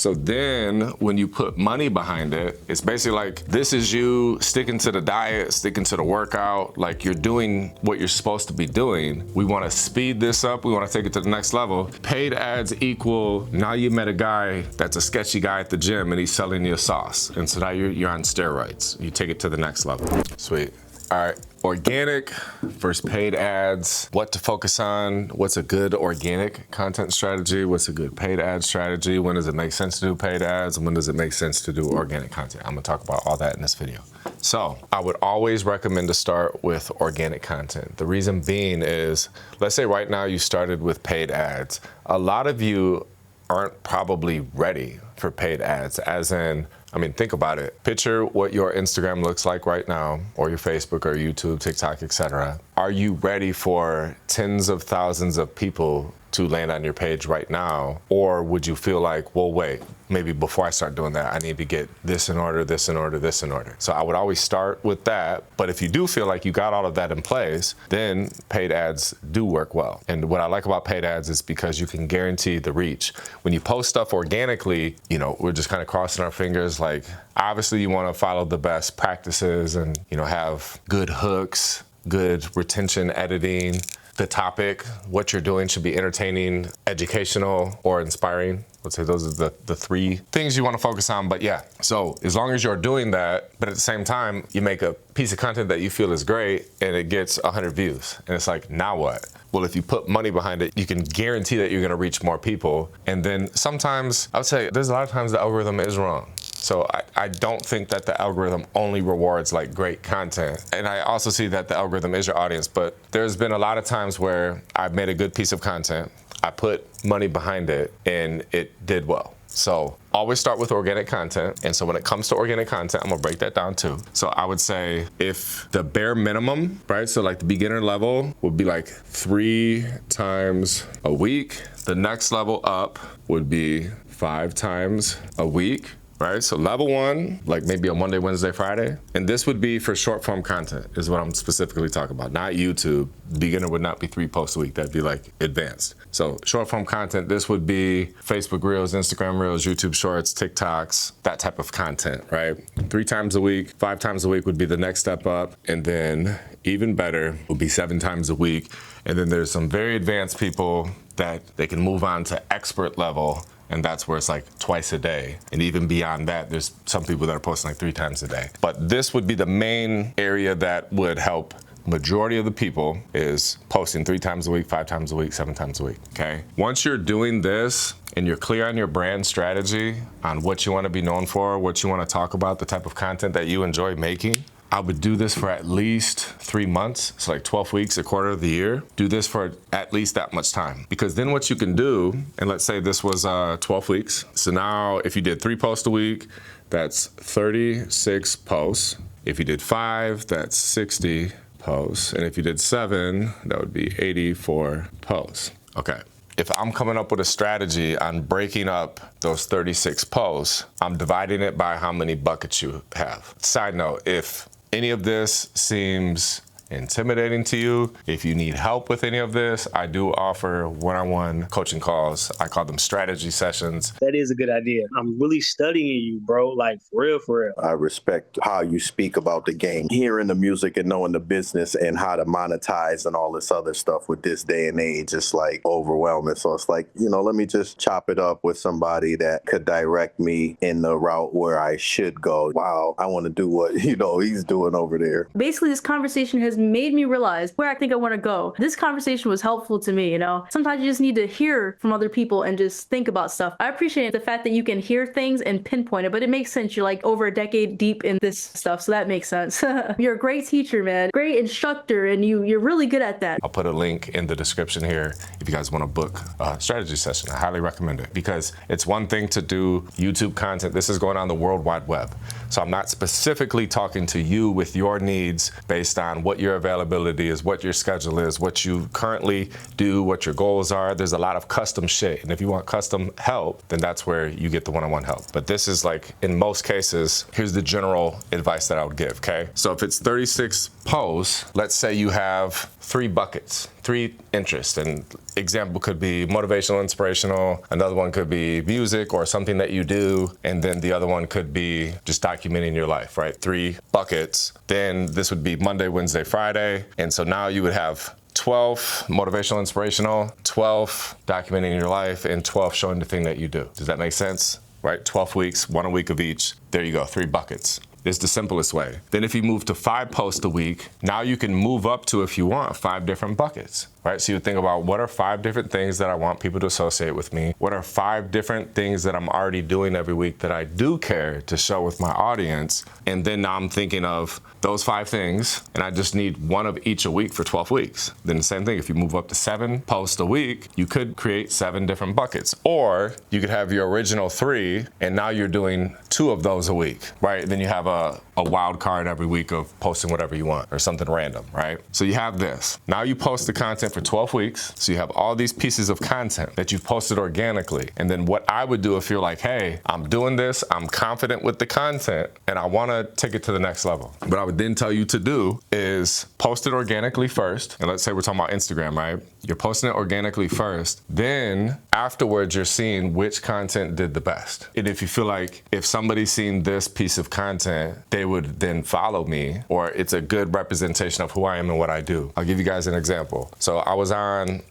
So then when you put money behind it, it's basically like, this is you sticking to the diet, sticking to the workout, like you're doing what you're supposed to be doing. We want to speed this up. We want to take it to the next level. Paid ads equal, now you met a guy that's a sketchy guy at the gym and he's selling you a sauce. And so now you're on steroids. You take it to the next level. Sweet. All right, organic versus paid ads. What to focus on? What's a good organic content strategy? What's a good paid ad strategy? When does it make sense to do paid ads? And when does it make sense to do organic content? I'm gonna talk about all that in this video. So I would always recommend to start with organic content. The reason being is, let's say right now you started with paid ads. A lot of you aren't probably ready for paid ads, as in, I mean, think about it. Picture what your Instagram looks like right now, or your Facebook or YouTube, TikTok, etc. Are you ready for tens of thousands of people to land on your page right now? Or would you feel like, well, wait, maybe before I start doing that, I need to get this in order, this in order, this in order. So I would always start with that. But if you do feel like you got all of that in place, then paid ads do work well. And what I like about paid ads is because you can guarantee the reach. When you post stuff organically, you know, we're just kind of crossing our fingers. Like, obviously you want to follow the best practices and, you know, have good hooks, good retention editing. The topic, what you're doing should be entertaining, educational, or inspiring. Let's say those are the three things you want to focus on. But yeah, so as long as you're doing that, but at the same time, you make a piece of content that you feel is great and it gets 100 views. And it's like, now what? Well, if you put money behind it, you can guarantee that you're going to reach more people. And then sometimes, I would say there's a lot of times the algorithm is wrong. So I don't think that the algorithm only rewards like great content. And I also see that the algorithm is your audience, but there's been a lot of times where I've made a good piece of content, I put money behind it, and it did well. So always start with organic content. And so when it comes to organic content, I'm gonna break that down too. So I would say if the bare minimum, right? So like the beginner level would be like 3 times a week. The next level up would be 5 times a week. Right, so level 1, like maybe on Monday, Wednesday, Friday. And this would be for short form content is what I'm specifically talking about, not YouTube. Beginner would not be 3 posts a week, that'd be like advanced. So short form content, this would be Facebook Reels, Instagram Reels, YouTube Shorts, TikToks, that type of content, right? 3 times a week, 5 times a week would be the next step up. And then even better would be 7 times a week. And then there's some very advanced people that they can move on to expert level. And that's where it's like twice a day. And even beyond that, there's some people that are posting like 3 times a day. But this would be the main area that would help majority of the people is posting 3 times a week, 5 times a week, 7 times a week, okay? Once you're doing this and you're clear on your brand strategy, on what you want to be known for, what you want to talk about, the type of content that you enjoy making, I would do this for at least 3 months, so like 12 weeks, a quarter of the year. Do this for at least that much time. Because then what you can do, and let's say this was 12 weeks. So now if you did 3 posts a week, that's 36 posts. If you did 5, that's 60 posts. And if you did 7, that would be 84 posts. Okay. If I'm coming up with a strategy on breaking up those 36 posts, I'm dividing it by how many buckets you have. Side note, if any of this seems intimidating to you, if you need help with any of this, I do offer one-on-one coaching calls. I call them strategy sessions. That is a good idea. I'm really studying you, bro, like for real, for real. I respect how you speak about the game, hearing the music and knowing the business and how to monetize and all this other stuff with this day and age. It's like overwhelming. So it's like, you know, let me just chop it up with somebody that could direct me in the route where I should go. Wow, I want to do what, you know, he's doing over there. Basically, this conversation has made me realize where I think I want to go. This conversation was helpful to me, you know? Sometimes you just need to hear from other people and just think about stuff. I appreciate the fact that you can hear things and pinpoint it, but it makes sense. You're like over a decade deep in this stuff, so that makes sense. You're a great teacher, man. Great instructor, and you're really good at that. I'll put a link in the description here if you guys want to book a strategy session. I highly recommend it because it's one thing to do YouTube content. This is going on the World Wide Web. So I'm not specifically talking to you with your needs based on what you're your availability is, what your schedule is, what you currently do, what your goals are. There's a lot of custom shit. And if you want custom help, then that's where you get the one-on-one help. But this is like, in most cases, here's the general advice that I would give, okay? So if it's 36 posts, let's say you have 3 buckets, 3 interests. And example could be motivational, inspirational. Another one could be music or something that you do. And then the other one could be just documenting your life, right? 3 buckets. Then this would be Monday, Wednesday, Friday. And so now you would have 12 motivational, inspirational, 12 documenting your life, and 12 showing the thing that you do. Does that make sense? Right? 12 weeks, 1 a week of each. There you go, 3 buckets. It's the simplest way. Then if you move to 5 posts a week, now you can move up to, if you want, 5 different buckets, right? So you think about, what are 5 different things that I want people to associate with me? What are 5 different things that I'm already doing every week that I do care to show with my audience? And then now I'm thinking of those 5 things, and I just need 1 of each a week for 12 weeks. Then the same thing, if you move up to 7 posts a week, you could create 7 different buckets. Or you could have your original 3, and now you're doing 2 of those a week, right? Then you have a wild card every week of posting whatever you want or something random, right? So you have this. Now you post the content for 12 weeks. So you have all these pieces of content that you've posted organically. And then what I would do, if you're like, hey, I'm doing this, I'm confident with the content, and I want to take it to the next level. What I would then tell you to do is post it organically first. And let's say we're talking about Instagram, right? You're posting it organically first. Then afterwards, you're seeing which content did the best. And if you feel like if somebody's seen this piece of content, they would then follow me, or it's a good representation of who I am and what I do. I'll give you guys an example. So I was on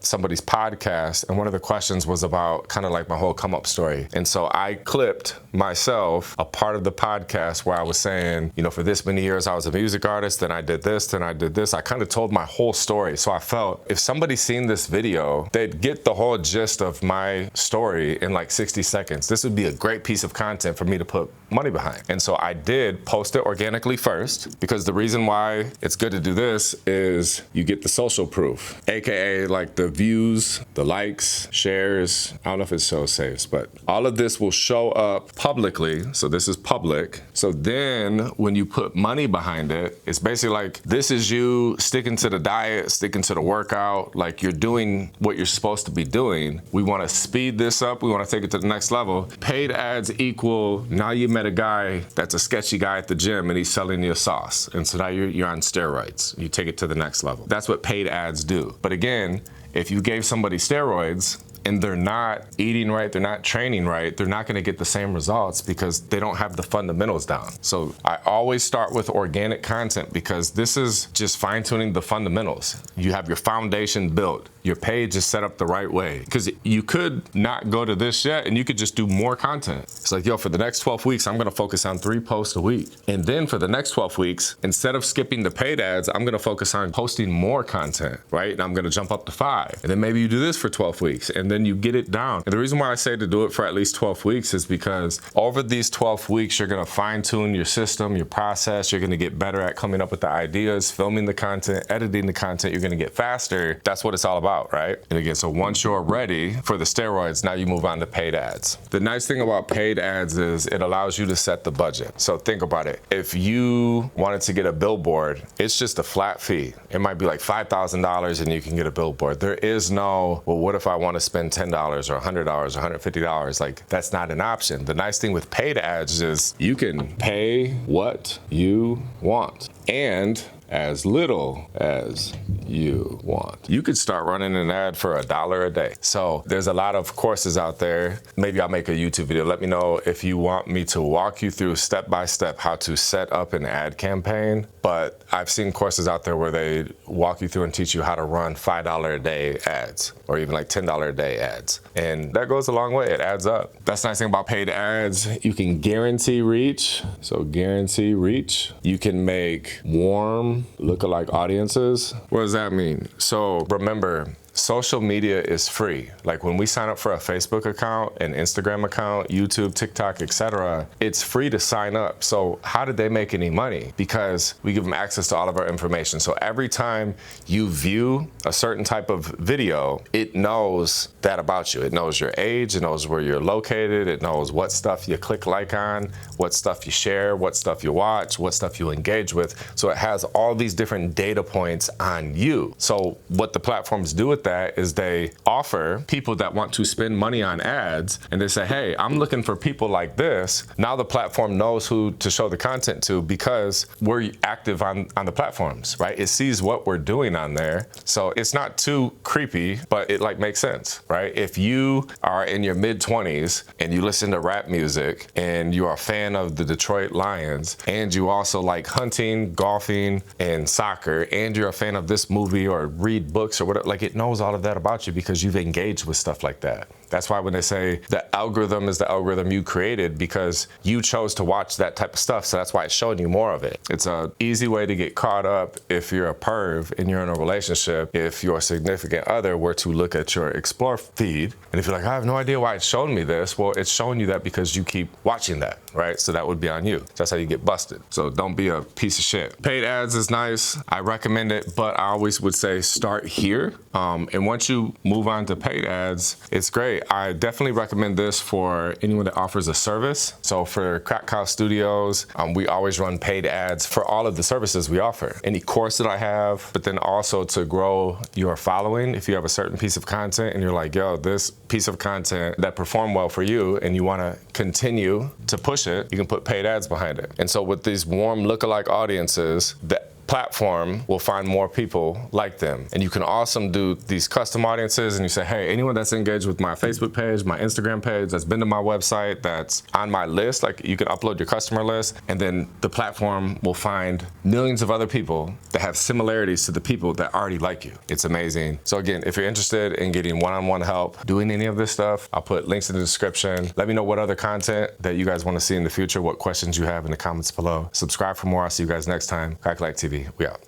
somebody's podcast, and one of the questions was about kind of like my whole come up story. And so I clipped myself a part of the podcast where I was saying, you know, for this many years I was a music artist, then I did this, then I did this. I kind of told my whole story. So I felt if somebody's seen this video, they'd get the whole gist of my story in like 60 seconds. This would be a great piece of content for me to put money behind. And so I did post it organically first, because the reason why it's good to do this is you get the social proof, AKA like the views, the likes, shares. I don't know if it shows saves, but all of this will show up publicly. So this is public. So then when you put money behind it, it's basically like, this is you sticking to the diet, sticking to the workout, like you're doing what you're supposed to be doing. We want to speed this up. We want to take it to the next level. Paid ads equal, now you met a guy that's a sketchy guy at the gym and he's selling you a sauce. And so now you're on steroids. You take it to the next level. That's what paid ads do. But again, if you gave somebody steroids and they're not eating right, they're not training right, they're not gonna get the same results because they don't have the fundamentals down. So I always start with organic content, because this is just fine-tuning the fundamentals. You have your foundation built. Your page is set up the right way, because you could not go to this yet and you could just do more content. It's like, yo, for the next 12 weeks, I'm gonna focus on 3 posts a week. And then for the next 12 weeks, instead of skipping the paid ads, I'm gonna focus on posting more content, right? And I'm gonna jump up to 5. And then maybe you do this for 12 weeks and then you get it down. And the reason why I say to do it for at least 12 weeks is because over these 12 weeks, you're gonna fine tune your system, your process. You're gonna get better at coming up with the ideas, filming the content, editing the content. You're gonna get faster. That's what it's all about, right? And again, so once you're ready for the steroids, now you move on to paid ads. The nice thing about paid ads is it allows you to set the budget. So think about it. If you wanted to get a billboard, it's just a flat fee. It might be like $5,000 and you can get a billboard. There is no, well, what if I want to spend $10 or $100 or $150? Like, that's not an option. The nice thing with paid ads is you can pay what you want and as little as you want. You could start running an ad for $1 a day. So there's a lot of courses out there. Maybe I'll make a YouTube video. Let me know if you want me to walk you through step by step how to set up an ad campaign. But I've seen courses out there where they walk you through and teach you how to run $5 a day ads, or even like $10 a day ads. And that goes a long way. It adds up. That's the nice thing about paid ads. You can guarantee reach. So guarantee reach. You can make warm lookalike audiences. What does that mean? So remember, social media is free. Like when we sign up for a Facebook account, an Instagram account, YouTube, TikTok, etc., it's free to sign up. So how did they make any money? Because we give them access to all of our information. So every time you view a certain type of video, it knows that about you. It knows your age, it knows where you're located, it knows what stuff you click like on, what stuff you share, what stuff you watch, what stuff you engage with. So it has all these different data points on you. So what the platforms do with that is they offer people that want to spend money on ads, and they say, hey, I'm looking for people like this. Now the platform knows who to show the content to because we're active on the platforms, right? It sees what we're doing on there. So it's not too creepy, but it like makes sense, right? If you are in your mid-20s and you listen to rap music and you are a fan of the Detroit Lions and you also like hunting, golfing, and soccer, and you're a fan of this movie or read books or whatever, like it knows all of that about you because you've engaged with stuff like that. That's why when they say the algorithm is the algorithm you created because you chose to watch that type of stuff, so that's why it's showing you more of it. It's an easy way to get caught up if you're a perv and you're in a relationship, if your significant other were to look at your Explore feed, and if you're like, I have no idea why it's showing me this, well, it's showing you that because you keep watching that, right? So that would be on you. That's how you get busted. So don't be a piece of shit. Paid ads is nice. I recommend it, but I always would say start here. And once you move on to paid ads, it's great. I definitely recommend this for anyone that offers a service. So for Cracka Studios, we always run paid ads for all of the services we offer. Any course that I have, but then also to grow your following. If you have a certain piece of content and you're like, yo, this piece of content that performed well for you and you want to continue to push it, you can put paid ads behind it. And so with these warm lookalike audiences, the platform will find more people like them. And you can also do these custom audiences and you say, hey, anyone that's engaged with my Facebook page, my Instagram page, that's been to my website, that's on my list, like you can upload your customer list, and then the platform will find millions of other people that have similarities to the people that already like you. It's amazing. So again, if you're interested in getting one-on-one help doing any of this stuff, I'll put links in the description. Let me know what other content that you guys want to see in the future, what questions you have in the comments below. Subscribe for more. I'll see you guys next time. Cracka TV. We out.